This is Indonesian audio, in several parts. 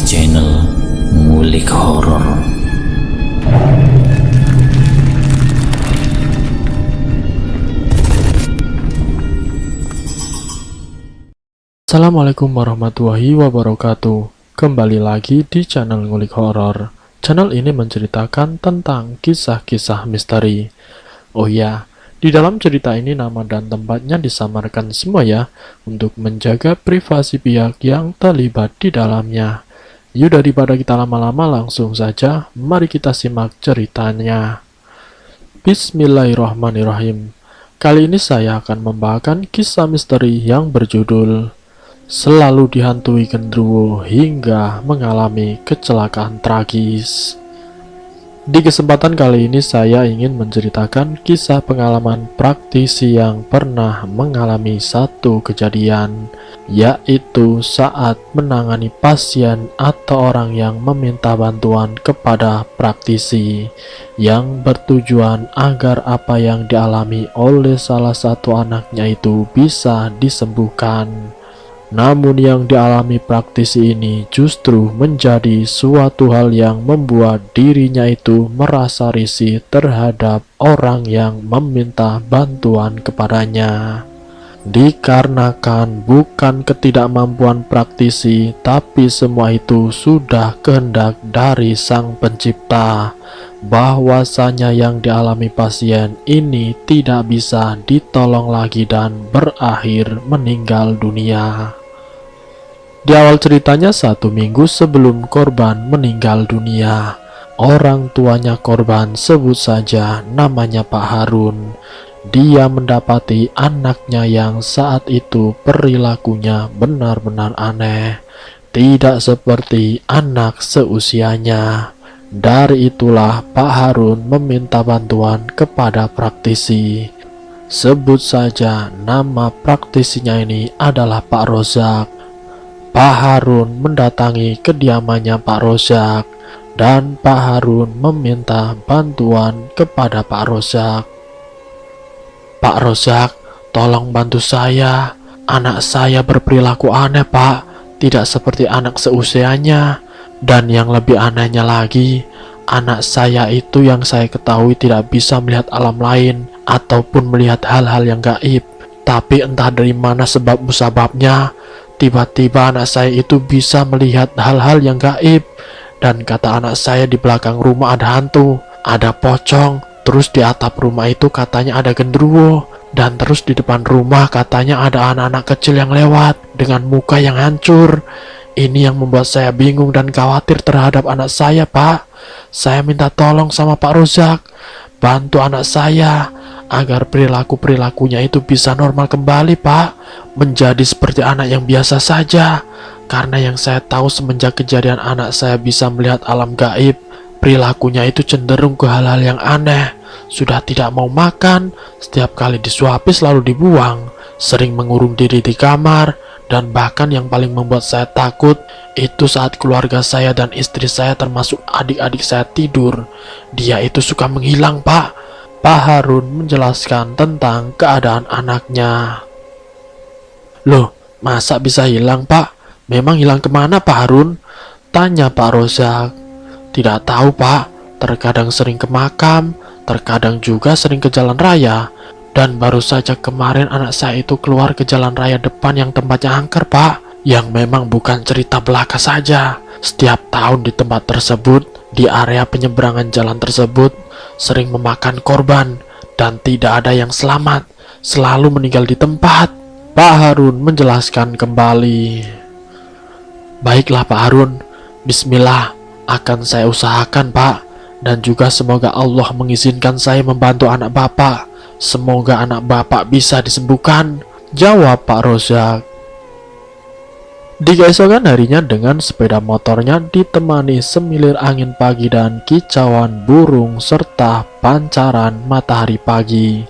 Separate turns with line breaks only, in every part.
channel Ngulik Horor.
Assalamualaikum warahmatullahi wabarakatuh. Kembali lagi di channel Ngulik Horor. Channel ini menceritakan tentang kisah-kisah misteri. Oh ya, di dalam cerita ini nama dan tempatnya disamarkan semua ya, untuk menjaga privasi pihak yang terlibat di dalamnya. Yuk daripada kita lama-lama, langsung saja mari kita simak ceritanya. Bismillahirrahmanirrahim. Kali ini saya akan membawakan kisah misteri yang berjudul Selalu Dihantui Genderuwo Hingga Mengalami Kecelakaan Tragis. Di kesempatan kali ini saya ingin menceritakan kisah pengalaman praktisi yang pernah mengalami satu kejadian, yaitu saat menangani pasien atau orang yang meminta bantuan kepada praktisi yang bertujuan agar apa yang dialami oleh salah satu anaknya itu bisa disembuhkan. Namun yang dialami praktisi ini justru menjadi suatu hal yang membuat dirinya itu merasa risih terhadap orang yang meminta bantuan kepadanya. Dikarenakan bukan ketidakmampuan praktisi, tapi semua itu sudah kehendak dari Sang Pencipta, bahwasanya yang dialami pasien ini tidak bisa ditolong lagi dan berakhir meninggal dunia. Di awal ceritanya, 1 minggu sebelum korban meninggal dunia, orang tuanya korban, sebut saja namanya Pak Harun, dia mendapati anaknya yang saat itu perilakunya benar-benar aneh, tidak seperti anak seusianya. Dari itulah Pak Harun meminta bantuan kepada praktisi. Sebut saja nama praktisinya ini adalah Pak Rozak. Pak Harun mendatangi kediamannya Pak Rozak, dan Pak Harun meminta bantuan kepada Pak Rozak. Pak Rozak, tolong bantu saya. Anak saya berperilaku aneh, Pak. Tidak seperti anak seusianya. Dan yang lebih anehnya lagi, anak saya itu yang saya ketahui tidak bisa melihat alam lain ataupun melihat hal-hal yang gaib. Tapi entah dari mana sebab musababnya, tiba-tiba anak saya itu bisa melihat hal-hal yang gaib. Dan kata anak saya, di belakang rumah ada hantu, ada pocong. Terus di atap rumah itu katanya ada genderuwo. Dan terus di depan rumah katanya ada anak-anak kecil yang lewat dengan muka yang hancur. Ini yang membuat saya bingung dan khawatir terhadap anak saya, Pak. Saya minta tolong sama Pak Rozak, bantu anak saya agar perilakunya itu bisa normal kembali, Pak. Menjadi seperti anak yang biasa saja. Karena yang saya tahu semenjak kejadian anak saya bisa melihat alam gaib, perilakunya itu cenderung ke hal-hal yang aneh. Sudah tidak mau makan, setiap kali disuapi selalu dibuang, sering mengurung diri di kamar, dan bahkan yang paling membuat saya takut itu saat keluarga saya dan istri saya termasuk adik-adik saya tidur, dia itu suka menghilang, Pak. Pak Harun menjelaskan tentang keadaan anaknya. Loh, masa bisa hilang, Pak? Memang hilang kemana, Pak Harun? Tanya Pak Rozak. Tidak tahu, Pak. Terkadang sering ke makam, terkadang juga sering ke jalan raya. Dan baru saja kemarin anak saya itu keluar ke jalan raya depan yang tempatnya angker, Pak. Yang memang bukan cerita belaka saja. Setiap tahun di tempat tersebut, di area penyeberangan jalan tersebut, sering memakan korban. Dan tidak ada yang selamat, selalu meninggal di tempat. Pak Harun menjelaskan kembali. Baiklah Pak Harun, bismillah, akan saya usahakan, Pak. Dan juga semoga Allah mengizinkan saya membantu anak Bapak. Semoga anak Bapak bisa disembuhkan, jawab Pak Rozak. Di keesokan harinya dengan sepeda motornya ditemani semilir angin pagi dan kicauan burung serta pancaran matahari pagi,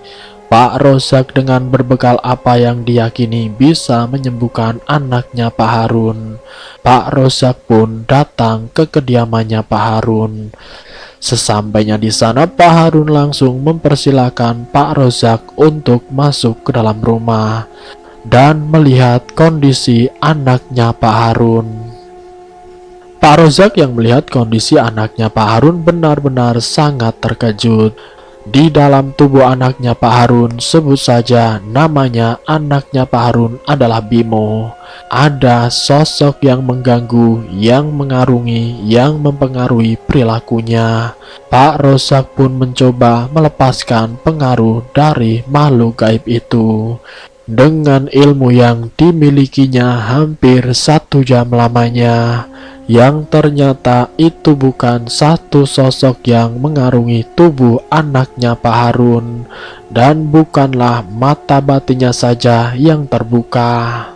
Pak Rozak dengan berbekal apa yang diyakini bisa menyembuhkan anaknya Pak Harun. Pak Rozak pun datang ke kediamannya Pak Harun. Sesampainya di sana, Pak Harun langsung mempersilahkan Pak Rozak untuk masuk ke dalam rumah dan melihat kondisi anaknya Pak Harun. Pak Rozak yang melihat kondisi anaknya Pak Harun benar-benar sangat terkejut. Di dalam tubuh anaknya Pak Harun, sebut saja namanya anaknya Pak Harun adalah Bimo. Ada sosok yang mengganggu, yang mengarungi, yang mempengaruhi perilakunya. Pak Rozak pun mencoba melepaskan pengaruh dari makhluk gaib itu. Dengan ilmu yang dimilikinya hampir 1 jam lamanya, yang ternyata itu bukan satu sosok yang mengarungi tubuh anaknya Pak Harun, dan bukanlah mata batinnya saja yang terbuka.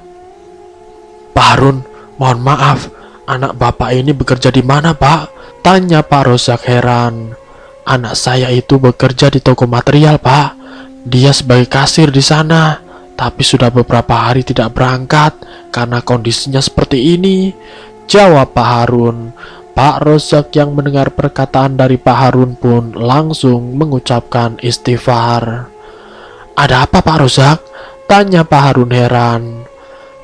Pak Harun, mohon maaf, anak bapak ini bekerja di mana, Pak? Tanya Pak Rozak heran. Anak saya itu bekerja di toko material, Pak. Dia sebagai kasir di sana, tapi sudah beberapa hari tidak berangkat karena kondisinya seperti ini, jawab Pak Harun. Pak Rozak yang mendengar perkataan dari Pak Harun pun langsung mengucapkan istighfar. Ada apa Pak Rozak? Tanya Pak Harun heran.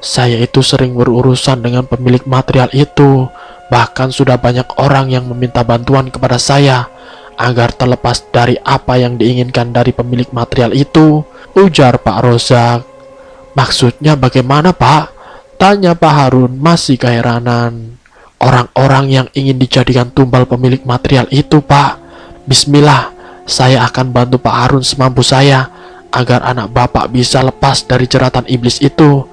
Saya itu sering berurusan dengan pemilik material itu. Bahkan sudah banyak orang yang meminta bantuan kepada saya agar terlepas dari apa yang diinginkan dari pemilik material itu, ujar Pak Rozak. Maksudnya bagaimana Pak? Tanya Pak Harun masih keheranan. Orang-orang yang ingin dijadikan tumbal pemilik material itu, Pak. Bismillah, saya akan bantu Pak Harun semampu saya agar anak bapak bisa lepas dari jeratan iblis itu.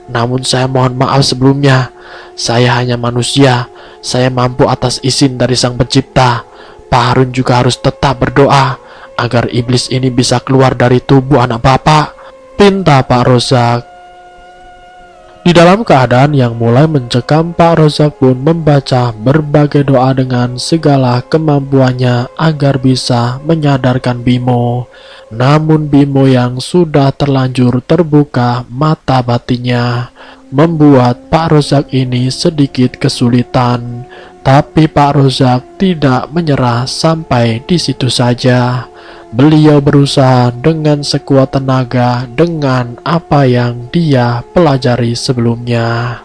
Namun saya mohon maaf sebelumnya. Saya hanya manusia. Saya mampu atas izin dari Sang Pencipta. Pak Harun juga harus tetap berdoa agar iblis ini bisa keluar dari tubuh anak bapak, pinta Pak Rozak. Di dalam keadaan yang mulai mencekam, Pak Rozak pun membaca berbagai doa dengan segala kemampuannya agar bisa menyadarkan Bimo. Namun Bimo yang sudah terlanjur terbuka mata batinnya membuat Pak Rozak ini sedikit kesulitan. Tapi Pak Rozak tidak menyerah sampai di situ saja. Beliau berusaha dengan sekuat tenaga dengan apa yang dia pelajari sebelumnya.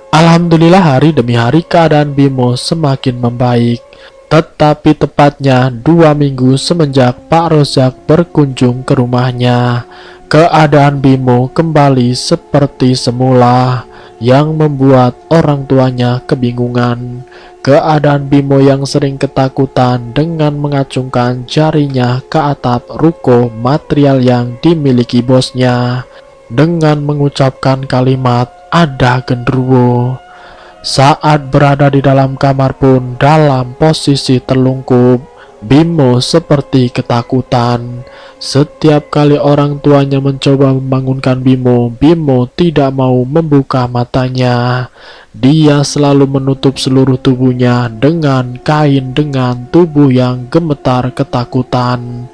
Alhamdulillah hari demi hari keadaan Bimo semakin membaik. Tetapi tepatnya 2 minggu semenjak Pak Rozak berkunjung ke rumahnya, keadaan Bimo kembali seperti semula, yang membuat orang tuanya kebingungan. Keadaan Bimo yang sering ketakutan dengan mengacungkan jarinya ke atap ruko material yang dimiliki bosnya dengan mengucapkan kalimat "ada genderuwo". Saat berada di dalam kamar pun dalam posisi terlungkup, Bimo seperti ketakutan. Setiap kali orang tuanya mencoba membangunkan Bimo, Bimo tidak mau membuka matanya. Dia selalu menutup seluruh tubuhnya dengan kain dengan tubuh yang gemetar ketakutan.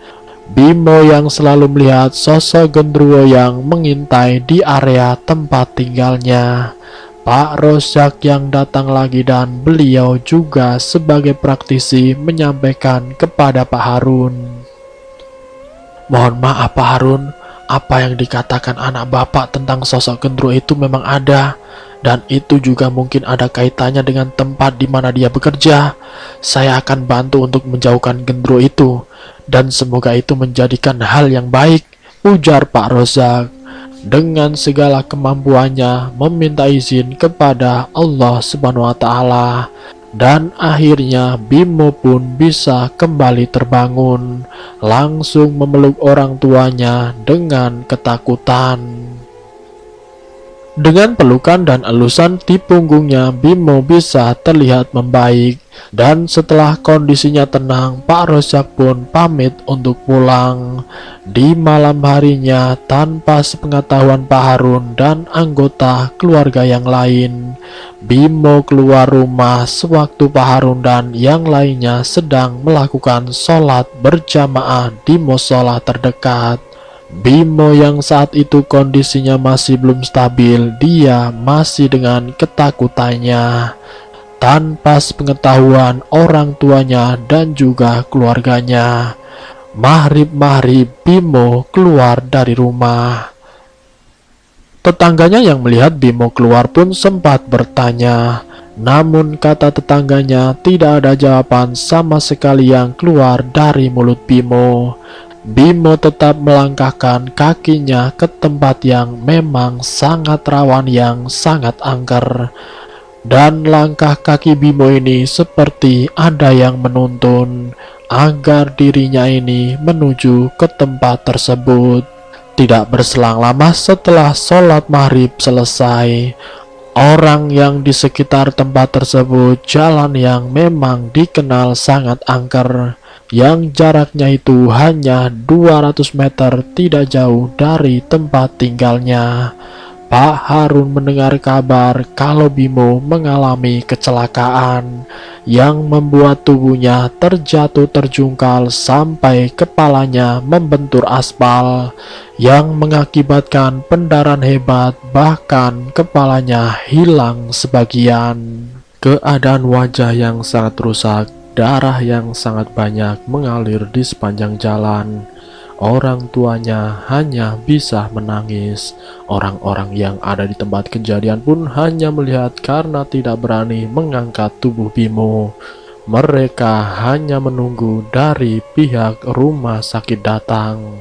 Bimo yang selalu melihat sosok genderuwo yang mengintai di area tempat tinggalnya. Pak Rozak yang datang lagi dan beliau juga sebagai praktisi menyampaikan kepada Pak Harun. Mohon maaf Pak Harun, apa yang dikatakan anak bapak tentang sosok genderuwo itu memang ada, dan itu juga mungkin ada kaitannya dengan tempat di mana dia bekerja. Saya akan bantu untuk menjauhkan genderuwo itu, dan semoga itu menjadikan hal yang baik, ujar Pak Rozak. Dengan segala kemampuannya meminta izin kepada Allah Subhanahu wa Ta'ala, dan akhirnya Bimo pun bisa kembali terbangun, langsung memeluk orang tuanya dengan ketakutan. Dengan pelukan dan elusan di punggungnya, Bimo bisa terlihat membaik. Dan setelah kondisinya tenang, Pak Rozak pun pamit untuk pulang. Di malam harinya, tanpa sepengetahuan Pak Harun dan anggota keluarga yang lain, Bimo keluar rumah sewaktu Pak Harun dan yang lainnya sedang melakukan sholat berjamaah di musola terdekat. Bimo yang saat itu kondisinya masih belum stabil, dia masih dengan ketakutannya. Tanpa sepengetahuan orang tuanya dan juga keluarganya, maghrib Bimo keluar dari rumah. Tetangganya yang melihat Bimo keluar pun sempat bertanya, Namun kata tetangganya tidak ada jawaban sama sekali yang keluar dari mulut Bimo. Bimo tetap melangkahkan kakinya ke tempat yang memang sangat rawan, yang sangat angker. Dan langkah kaki Bimo ini seperti ada yang menuntun agar dirinya ini menuju ke tempat tersebut. Tidak berselang lama setelah sholat maghrib selesai, orang yang di sekitar tempat tersebut, jalan yang memang dikenal sangat angker, yang jaraknya itu hanya 200 meter tidak jauh dari tempat tinggalnya. Pak Harun mendengar kabar kalau Bimo mengalami kecelakaan yang membuat tubuhnya terjatuh terjungkal sampai kepalanya membentur aspal, yang mengakibatkan pendarahan hebat, bahkan kepalanya hilang sebagian. Keadaan wajah yang sangat rusak, darah yang sangat banyak mengalir di sepanjang jalan. Orang tuanya hanya bisa menangis. Orang-orang yang ada di tempat kejadian pun hanya melihat karena tidak berani mengangkat tubuh Bimo. Mereka hanya menunggu dari pihak rumah sakit datang.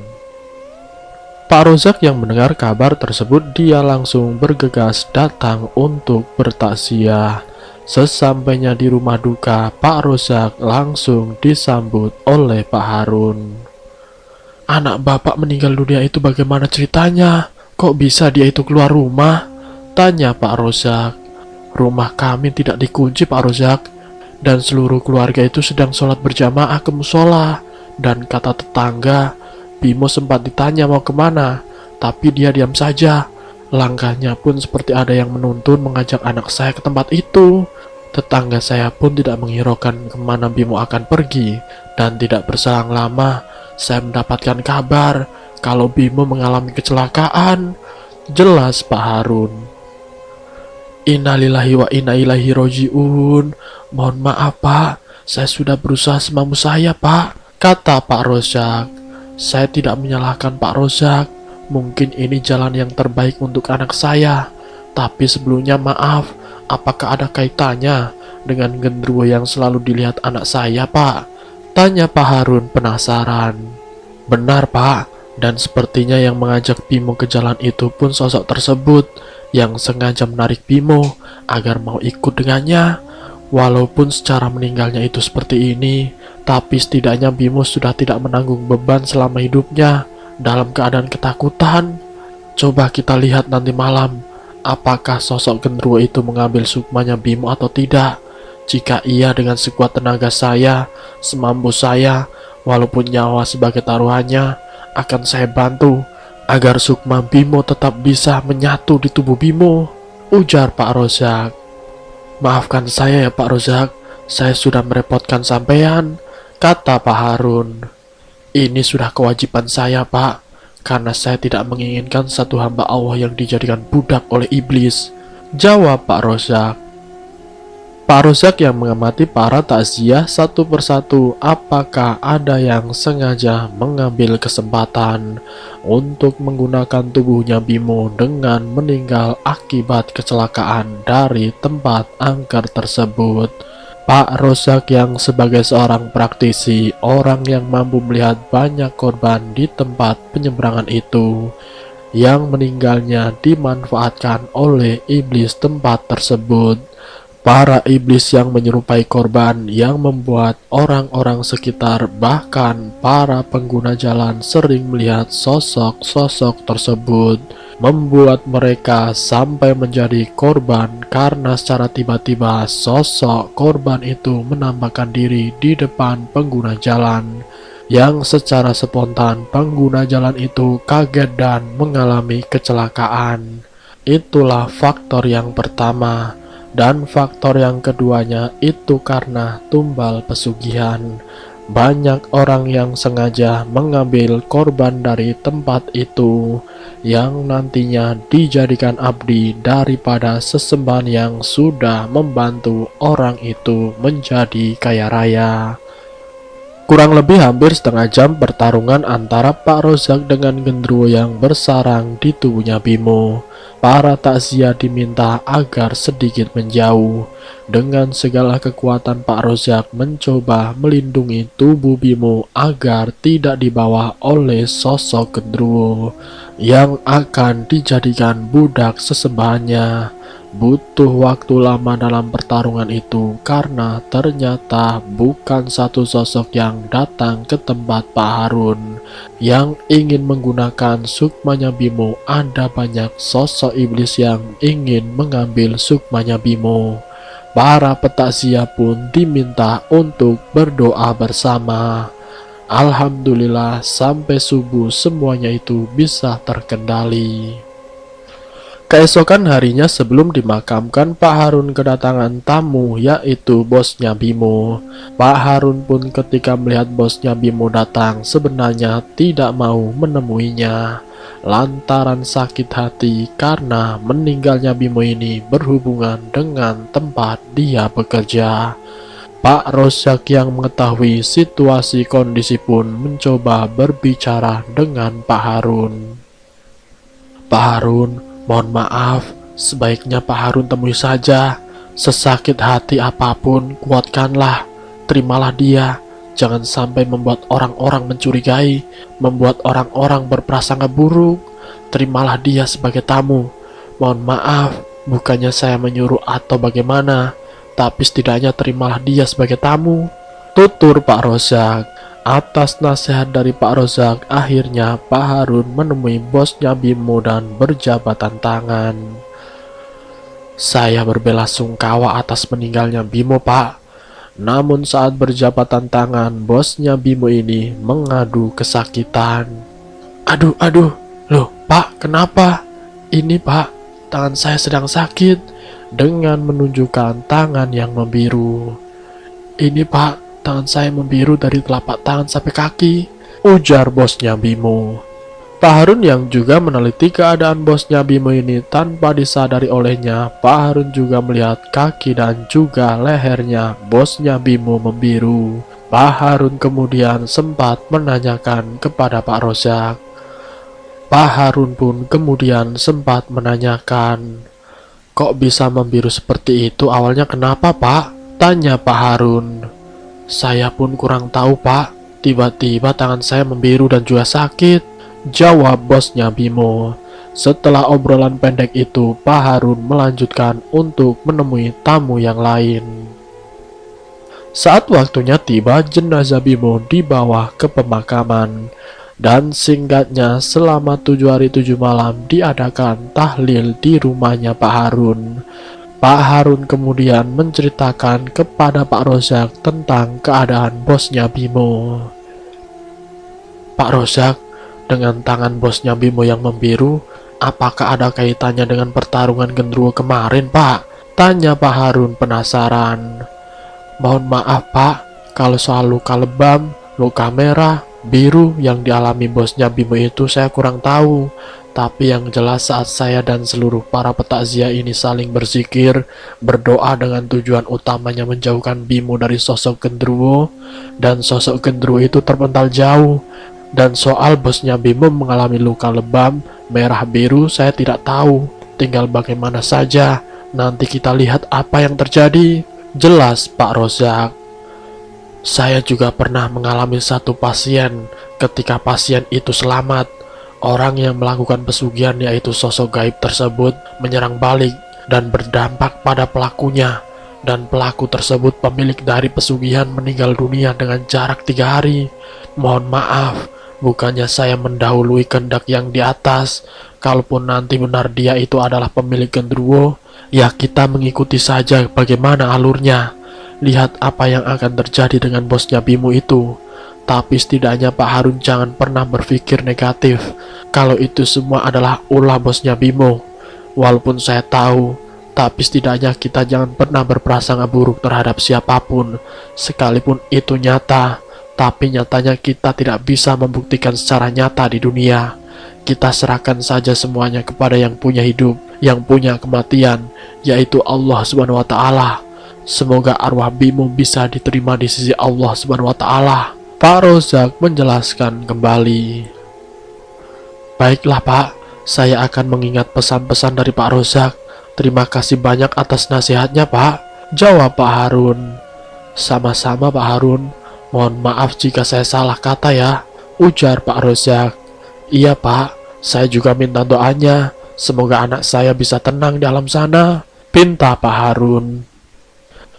Pak Rozak yang mendengar kabar tersebut, dia langsung bergegas datang untuk bertaziah. Sesampainya di rumah duka, Pak Rozak langsung disambut oleh Pak Harun. "Anak bapak meninggal dunia itu bagaimana ceritanya? Kok bisa dia itu keluar rumah?" tanya Pak Rozak. "Rumah kami tidak dikunci, Pak Rozak, dan seluruh keluarga itu sedang sholat berjamaah ke musola. Dan kata tetangga, Bimo sempat ditanya mau kemana, tapi dia diam saja. Langkahnya pun seperti ada yang menuntun mengajak anak saya ke tempat itu. Tetangga saya pun tidak menghiraukan kemana Bimo akan pergi, dan tidak berselang lama saya mendapatkan kabar kalau Bimo mengalami kecelakaan," jelas Pak Harun. "Innalillahi wa inna ilaihi roji'un. Mohon maaf Pak, saya sudah berusaha semampu saya Pak," kata Pak Rozak. "Saya tidak menyalahkan Pak Rozak, mungkin ini jalan yang terbaik untuk anak saya. Tapi sebelumnya maaf, apakah ada kaitannya dengan genderuwo yang selalu dilihat anak saya Pak?" tanya Pak Harun penasaran. "Benar Pak, dan sepertinya yang mengajak Bimo ke jalan itu pun sosok tersebut, yang sengaja menarik Bimo agar mau ikut dengannya. Walaupun secara meninggalnya itu seperti ini, tapi setidaknya Bimo sudah tidak menanggung beban selama hidupnya dalam keadaan ketakutan. Coba kita lihat nanti malam, apakah sosok genderuwo itu mengambil sukmanya Bimo atau tidak. Jika iya, dengan sekuat tenaga saya, semampu saya, walaupun nyawa sebagai taruhannya, akan saya bantu agar sukma Bimo tetap bisa menyatu di tubuh Bimo," ujar Pak Rozak. "Maafkan saya ya Pak Rozak, saya sudah merepotkan sampean," kata Pak Harun. "Ini sudah kewajiban saya Pak, karena saya tidak menginginkan satu hamba Allah yang dijadikan budak oleh iblis," jawab Pak Rozak. Pak Rozak yang mengamati para takziah satu persatu, apakah ada yang sengaja mengambil kesempatan untuk menggunakan tubuhnya Bimo dengan meninggal akibat kecelakaan dari tempat angker tersebut. Pak Rozak yang sebagai seorang praktisi, orang yang mampu melihat banyak korban di tempat penyeberangan itu, yang meninggalnya dimanfaatkan oleh iblis tempat tersebut. Para iblis yang menyerupai korban yang membuat orang-orang sekitar, bahkan para pengguna jalan sering melihat sosok-sosok tersebut, membuat mereka sampai menjadi korban karena secara tiba-tiba sosok korban itu menampakkan diri di depan pengguna jalan, yang secara spontan pengguna jalan itu kaget dan mengalami kecelakaan. Itulah faktor yang pertama. Dan faktor yang keduanya itu karena tumbal pesugihan. Banyak orang yang sengaja mengambil korban dari tempat itu, yang nantinya dijadikan abdi daripada sesembahan yang sudah membantu orang itu menjadi kaya raya. Kurang lebih hampir setengah jam pertarungan antara Pak Rozak dengan genderuwo yang bersarang di tubuhnya Bimo. Para takziah diminta agar sedikit menjauh. Dengan segala kekuatan Pak Rozak mencoba melindungi tubuh Bimo agar tidak dibawa oleh sosok genderuwo yang akan dijadikan budak sesembahannya. Butuh waktu lama dalam pertarungan itu karena ternyata bukan satu sosok yang datang ke tempat Pak Harun yang ingin menggunakan sukmanya Bimo. Ada banyak sosok iblis yang ingin mengambil sukmanya Bimo. Para petakziah pun diminta untuk berdoa bersama. Alhamdulillah sampai subuh semuanya itu bisa terkendali. Keesokan harinya sebelum dimakamkan, Pak Harun kedatangan tamu, yaitu bosnya Bimo. Pak Harun pun ketika melihat bosnya Bimo datang sebenarnya tidak mau menemuinya lantaran sakit hati karena meninggalnya Bimo ini berhubungan dengan tempat dia bekerja. Pak Rozak yang mengetahui situasi kondisi pun mencoba berbicara dengan Pak Harun. Pak Harun, mohon maaf, sebaiknya Pak Harun temui saja. Sesakit hati apapun, kuatkanlah, terimalah dia. Jangan sampai membuat orang-orang mencurigai, membuat orang-orang berprasangka buruk. Terimalah dia sebagai tamu. Mohon maaf, bukannya saya menyuruh atau bagaimana, tapi setidaknya terimalah dia sebagai tamu. Tutur Pak Rozak. Atas nasihat dari Pak Rozak, akhirnya Pak Harun menemui bosnya Bimo dan berjabatan tangan. Saya berbelasungkawa atas meninggalnya Bimo, Pak. Namun saat berjabatan tangan, bosnya Bimo ini mengadu kesakitan. Aduh, loh Pak, kenapa? Ini Pak, tangan saya sedang sakit, dengan menunjukkan tangan yang membiru. Ini Pak, tangan saya membiru dari telapak tangan sampai kaki, ujar bosnya Bimo. Pak Harun yang juga meneliti keadaan bosnya Bimo ini tanpa disadari olehnya, Pak Harun juga melihat kaki dan juga lehernya bosnya Bimo membiru. Pak Harun kemudian sempat menanyakan kepada Pak Rozak. Pak Harun pun kemudian sempat menanyakan, kok bisa membiru seperti itu, awalnya kenapa Pak? Tanya Pak Harun. Saya pun kurang tahu Pak, tiba-tiba tangan saya membiru dan juga sakit, jawab bosnya Bimo. Setelah obrolan pendek itu, Pak Harun melanjutkan untuk menemui tamu yang lain. Saat waktunya tiba, jenazah Bimo dibawa ke pemakaman. Dan singkatnya selama 7 hari 7 malam diadakan tahlil di rumahnya Pak Harun. Pak Harun kemudian menceritakan kepada Pak Rozak tentang keadaan bosnya Bimo. Pak Rozak, dengan tangan bosnya Bimo yang membiru, apakah ada kaitannya dengan pertarungan genderuwo kemarin, Pak? Tanya Pak Harun penasaran. Mohon maaf, Pak, kalau soal luka lebam, luka merah, biru yang dialami bosnya Bimo itu saya kurang tahu. Tapi yang jelas saat saya dan seluruh para petakziah ini saling berzikir, berdoa dengan tujuan utamanya menjauhkan Bimo dari sosok genderuwo, dan sosok genderuwo itu terpental jauh. Dan soal bosnya Bimo mengalami luka lebam, merah biru, saya tidak tahu. Tinggal bagaimana saja, nanti kita lihat apa yang terjadi. Jelas Pak Rozak. Saya juga pernah mengalami satu pasien. Ketika pasien itu selamat, orang yang melakukan pesugihan yaitu sosok gaib tersebut menyerang balik dan berdampak pada pelakunya. Dan pelaku tersebut pemilik dari pesugihan meninggal dunia dengan jarak 3 hari. Mohon maaf, bukannya saya mendahului kehendak yang di atas. Kalaupun nanti benar dia itu adalah pemilik genderuwo, ya kita mengikuti saja bagaimana alurnya. Lihat apa yang akan terjadi dengan bosnya Bimo itu. Tapi setidaknya Pak Harun jangan pernah berpikir negatif kalau itu semua adalah ulah bosnya Bimo. Walaupun saya tahu, tapi setidaknya kita jangan pernah berprasangka buruk terhadap siapapun, sekalipun itu nyata. Tapi nyatanya kita tidak bisa membuktikan secara nyata di dunia. Kita serahkan saja semuanya kepada yang punya hidup, yang punya kematian, yaitu Allah Subhanahu wa Ta'ala. Semoga arwah Bimo bisa diterima di sisi Allah Subhanahu wa Ta'ala. Pak Rozak menjelaskan kembali. Baiklah Pak, Saya akan mengingat pesan-pesan dari Pak Rozak. Terima kasih banyak atas nasihatnya, Pak. Jawab Pak Harun. Sama-sama Pak Harun. Mohon maaf jika saya salah kata ya, ujar Pak Rozak. Iya Pak, saya juga minta doanya. Semoga anak saya bisa tenang di alam sana, pinta Pak Harun.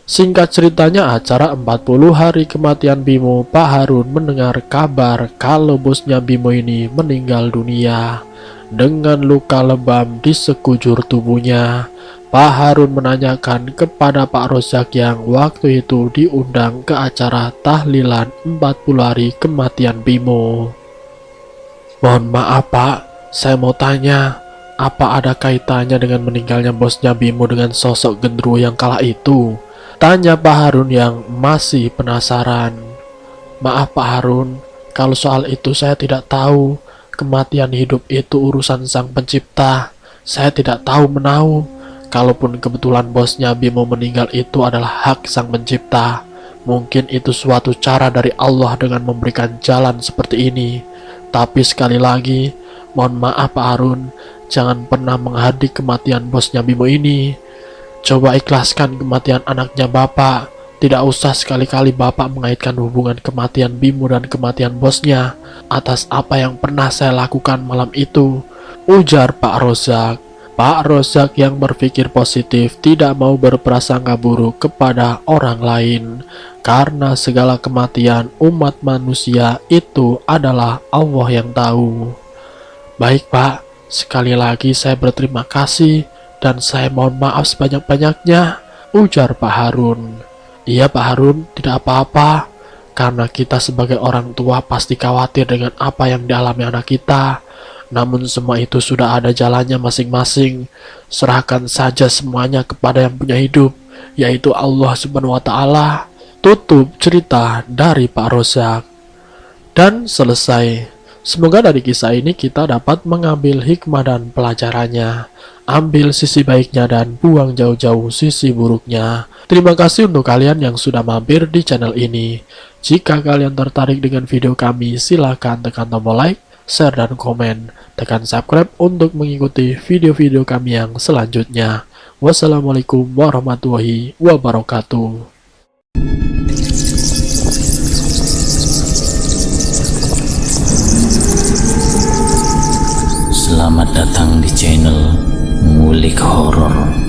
Singkat ceritanya, acara 40 hari kematian Bimo, Pak Harun mendengar kabar kalau bosnya Bimo ini meninggal dunia. Dengan luka lebam di sekujur tubuhnya, Pak Harun menanyakan kepada Pak Rozak yang waktu itu diundang ke acara tahlilan 40 hari kematian Bimo. Mohon maaf Pak, saya mau tanya, apa ada kaitannya dengan meninggalnya bosnya Bimo dengan sosok gendruwo yang kala itu? Tanya Pak Harun yang masih penasaran. Maaf Pak Harun, kalau soal itu saya tidak tahu. Kematian hidup itu urusan sang pencipta. Saya tidak tahu menahu. Kalaupun kebetulan bosnya Bimo meninggal itu adalah hak sang pencipta, mungkin itu suatu cara dari Allah dengan memberikan jalan seperti ini. Tapi sekali lagi, mohon maaf Pak Harun, jangan pernah menghadik kematian bosnya Bimo ini. Coba ikhlaskan kematian anaknya Bapak. Tidak usah sekali-kali Bapak mengaitkan hubungan kematian Bimo dan kematian bosnya atas apa yang pernah saya lakukan malam itu, ujar Pak Rozak. Pak Rozak yang berpikir positif tidak mau berprasangka buruk kepada orang lain, karena segala kematian umat manusia itu adalah Allah yang tahu. Baik Pak, sekali lagi saya berterima kasih dan saya mohon maaf sebanyak-banyaknya, ujar Pak Harun. Iya Pak Harun, tidak apa-apa, karena kita sebagai orang tua pasti khawatir dengan apa yang dialami anak kita. Namun semua itu sudah ada jalannya masing-masing. Serahkan saja semuanya kepada yang punya hidup, yaitu Allah Subhanahu wa Ta'ala. Tutup cerita dari Pak Rozak. Dan selesai. Semoga dari kisah ini kita dapat mengambil hikmah dan pelajarannya. Ambil sisi baiknya dan buang jauh-jauh sisi buruknya. Terima kasih untuk kalian yang sudah mampir di channel ini. Jika kalian tertarik dengan video kami, silahkan tekan tombol like, share, dan komen. Tekan subscribe untuk mengikuti video-video kami yang selanjutnya. Wassalamualaikum warahmatullahi wabarakatuh.
Selamat datang di channel Ngulik Horor.